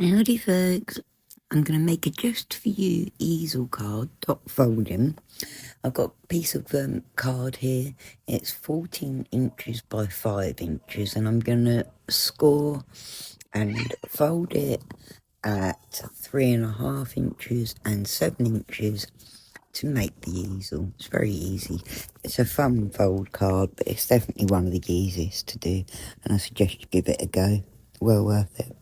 Howdy folks, I'm going to make a just for you easel card, dot folding. I've got a piece of card here, it's 14 inches by 5 inches and I'm going to score and fold it at 3.5 inches and 7 inches to make the easel. It's very easy. It's a funfold card, but it's definitely one of the easiest to do and I suggest you give it a go. Well worth it.